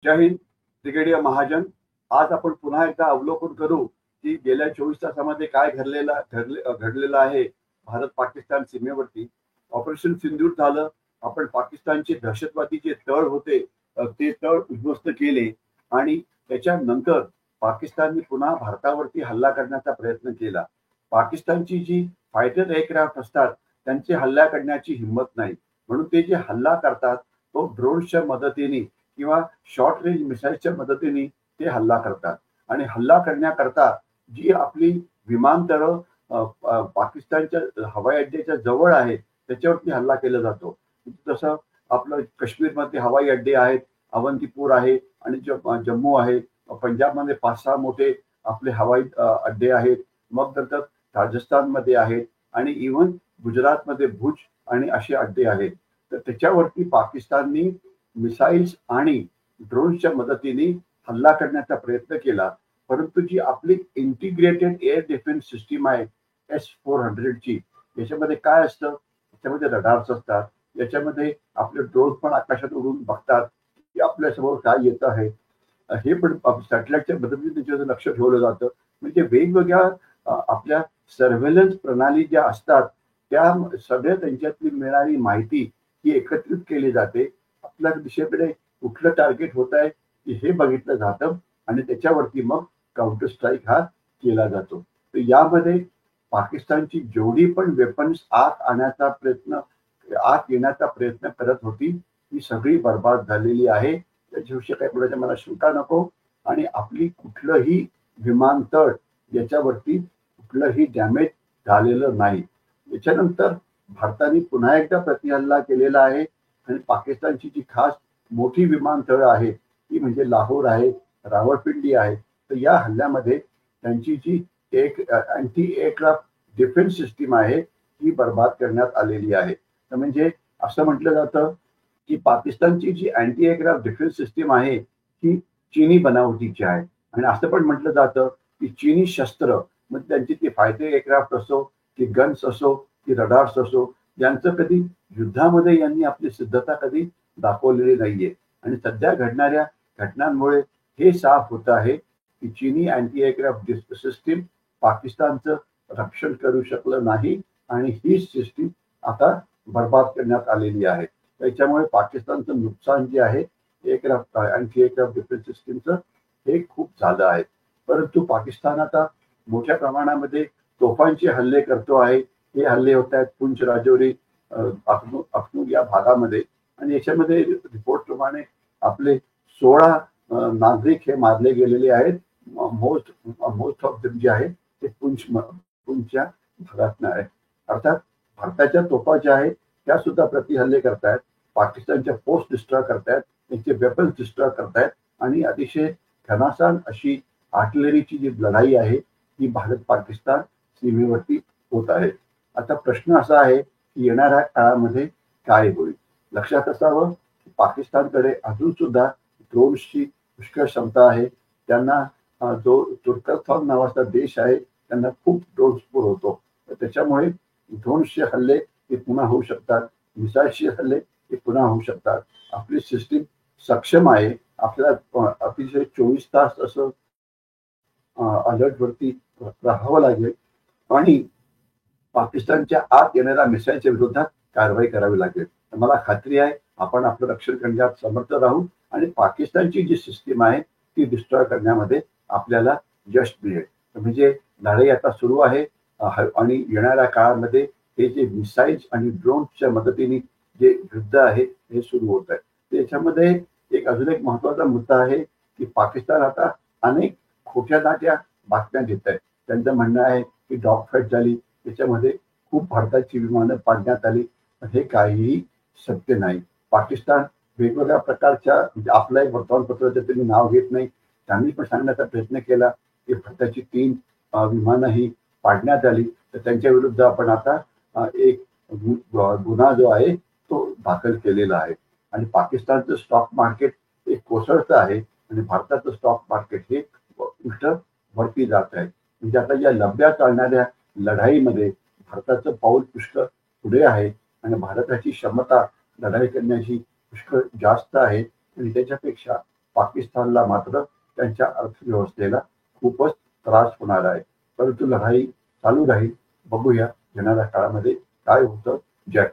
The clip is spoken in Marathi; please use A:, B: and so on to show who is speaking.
A: जय हिंद. ब्रिगेडियर महाजन. आज आपण पुन्हा एकदा अवलोकन करू की गेल्या 24 तासामध्ये काय घडलेलं आहे भारत पाकिस्तान सीमेवरती. ऑपरेशन सिंदूर झालं. आपण पाकिस्तानचे दहशतवादी जे तळ होते ते तळ उद्ध्वस्त केले आणि त्याच्यानंतर पाकिस्तानने पुन्हा भारतावरती हल्ला करण्याचा प्रयत्न केला. पाकिस्तानची जी फायटर एअरक्राफ्ट असतात त्यांचे हल्ला करण्याची हिंमत नाही, म्हणून ते जे हल्ला करतात तो ड्रोनच्या मदतीने किंवा शॉर्ट रेंज मिसाईलच्या मदतीने ते हल्ला करतात. आणि हल्ला करण्याकरता जी आपली विमानतळं पाकिस्तानच्या हवाई अड्ड्याच्या जवळ आहे त्याच्यावरती हल्ला केला जातो. जसं आपलं काश्मीरमध्ये हवाई अड्डे आहेत, अवंतीपूर आहे आणि जम्मू आहे. पंजाबमध्ये 5-6 मोठे आपले हवाई अड्डे आहेत. मग नंतर राजस्थानमध्ये आहेत आणि इव्हन गुजरातमध्ये भुज आणि असे अड्डे आहेत. तर त्याच्यावरती पाकिस्ताननी मिसाईल्स आणि ड्रोनच्या मदतीने हल्ला करण्याचा प्रयत्न केला. परंतु जी आपली इंटिग्रेटेड एअर डिफेन्स सिस्टीम आहे S-400 ची, याच्यामध्ये काय असतं, याच्यामध्ये रडार्स असतात, याच्यामध्ये आपले ड्रोन पण आकाशात उडून बघतात की आपल्यासमोर काय येत आहे. हे पण सॅटेलाइटच्या मदतीने त्याच्यावर लक्ष ठेवलं जातं. म्हणजे वेगवेगळ्या आपल्या सर्व्हेलन्स प्रणाली ज्या असतात त्या सगळ्या त्यांच्यातली मिळणारी माहिती ही एकत्रित केली जाते. आपल्या दिशेकडे कुठलं टार्गेट होत आहे हे बघितलं जातं आणि त्याच्यावरती मग काउंटर स्ट्राईक हा केला जातो. तर यामध्ये पाकिस्तानची जेवढी पण वेपन्स आत येण्याचा प्रयत्न करत होती ती सगळी बर्बाद झालेली आहे. त्याच्याविषयी काही कोणाच्या मला शंका नको. आणि आपली कुठलंही विमानतळ याच्यावरती कुठलंही डॅमेज झालेलं नाही. याच्यानंतर भारताने पुन्हा एकदा प्रतिहल्ला केलेला आहे आणि पाकिस्तानची जी खास मोठी विमानतळं आहेत ती म्हणजे लाहोर आहे, रावळपिंडी आहे. तर या हल्ल्यामध्ये त्यांची जी एक अँटी एअरक्राफ्ट डिफेन्स सिस्टीम आहे ती बर्बाद करण्यात आलेली आहे. तर म्हणजे असं म्हटलं जातं की पाकिस्तानची जी अँटी एअरक्राफ्ट डिफेन्स सिस्टीम आहे ही चीनी बनावटीची आहे. आणि असं पण म्हटलं जातं की चीनी शस्त्र म्हणजे त्यांची ती फायटर एअरक्राफ्ट असो की गन्स असो की रडार्स असो, यांचं कधी युद्धामध्ये यांनी आपली सिद्धता कधी दाखवलेली नाहीये. आणि सध्या घडणाऱ्या घटनांमुळे हे साफ होत आहे की चीनी अँटी एअरक्राफ्ट सिस्टीम पाकिस्तानचं रक्षण करू शकलं नाही आणि ही सिस्टीम आता बर्बाद करण्यात आलेली आहे. त्याच्यामुळे पाकिस्तानचं नुकसान जे आहे एअरक्राफ्ट अँटी एअरक्राफ्ट डिफेन्स सिस्टीमचं हे खूप झालं आहे. परंतु पाकिस्तान आता मोठ्या प्रमाणामध्ये तोफांचे हल्ले करतो आहे. हे हल्ले होत आहेत पुंछ, राजौरी, अखनूर या भागामध्ये. आणि याच्यामध्ये रिपोर्ट प्रमाणे आपले 16 नागरिक हे मारले गेलेले आहेत. मोस्ट ऑफ देम जे आहे ते पुंछच्या भागातनं आहे. अर्थात भारताच्या तोफा ज्या आहेत त्या सुद्धा प्रतिहल्ले करतायत, पाकिस्तानच्या पोस्ट डिस्ट्रॉय करतायत, त्यांचे वेपन्स डिस्ट्रॉय करतायत आणि अतिशय घमासान अशी आर्टिलरीची जी लढाई आहे ती भारत पाकिस्तान सीमेवरती होत आहे. आता प्रश्न असा आहे की येणाऱ्या काळामध्ये काय होईल. लक्षात असावं की पाकिस्तानकडे अजून सुद्धा ड्रोन्सची पुष्कळ क्षमता आहे. त्यांना जो तुर्कस्तान नावाचा देश आहे त्यांना खूप ड्रोन्स पुरवतो. तर त्याच्यामुळे ड्रोन्सचे हल्ले हे पुन्हा होऊ शकतात, मिसाईलचे हल्ले हे पुन्हा होऊ शकतात. आपली सिस्टीम सक्षम आहे. आपल्याला अतिशय 24 तास असं अलर्टवरती राहावं लागेल आणि पाकिस्तानच्या आत येणाऱ्या मिसाईलच्या विरोधात कारवाई करावी लागेल. मला खात्री आहे आपण आपलं रक्षण करण्यात समर्थ राहू आणि पाकिस्तानची जी सिस्टीम आहे ती डिस्ट्रॉय करण्यामध्ये आपल्याला यश मिळेल. म्हणजे लढाई आता सुरू आहे आणि येणाऱ्या काळामध्ये हे जे मिसाईल्स आणि ड्रोनच्या मदतीने जे युद्ध आहे हे सुरू होत आहे. त्याच्यामध्ये अजून एक महत्वाचा मुद्दा आहे की पाकिस्तान आता अनेक खोट्या नाट्या बातम्या देत आहे. त्यांचं म्हणणं आहे की डॉग फाईट झाली, त्याच्यामध्ये खूप भारताची विमानं पाडण्यात आली. हे काहीही सत्य नाही. पाकिस्तान वेगवेगळ्या प्रकारच्या म्हणजे आपलं एक वर्तमानपत्राचं त्यांनी नाव घेत नाही, त्यांनी पण सांगण्याचा प्रयत्न केला की भारताची 3 विमानं ही पाडण्यात आली. तर त्यांच्या विरुद्ध आपण आता एक गुन्हा जो आहे तो दाखल केलेला आहे. आणि पाकिस्तानचं स्टॉक मार्केट हे कोसळतं आहे आणि भारताचं स्टॉक मार्केट हे उलट वरती जात आहे. म्हणजे आता या लंब्या चालणाऱ्या लढाईमध्ये भारताचं पाऊल पुष्कळ पुढे आहे आणि भारताची क्षमता लढाई करण्याची पुष्कळ जास्त आहे. आणि त्याच्यापेक्षा पाकिस्तानला मात्र त्यांच्या अर्थव्यवस्थेला खूपच त्रास होणार आहे. परंतु लढाई चालू राहील. बघूया येणाऱ्या काळामध्ये काय होतं. जय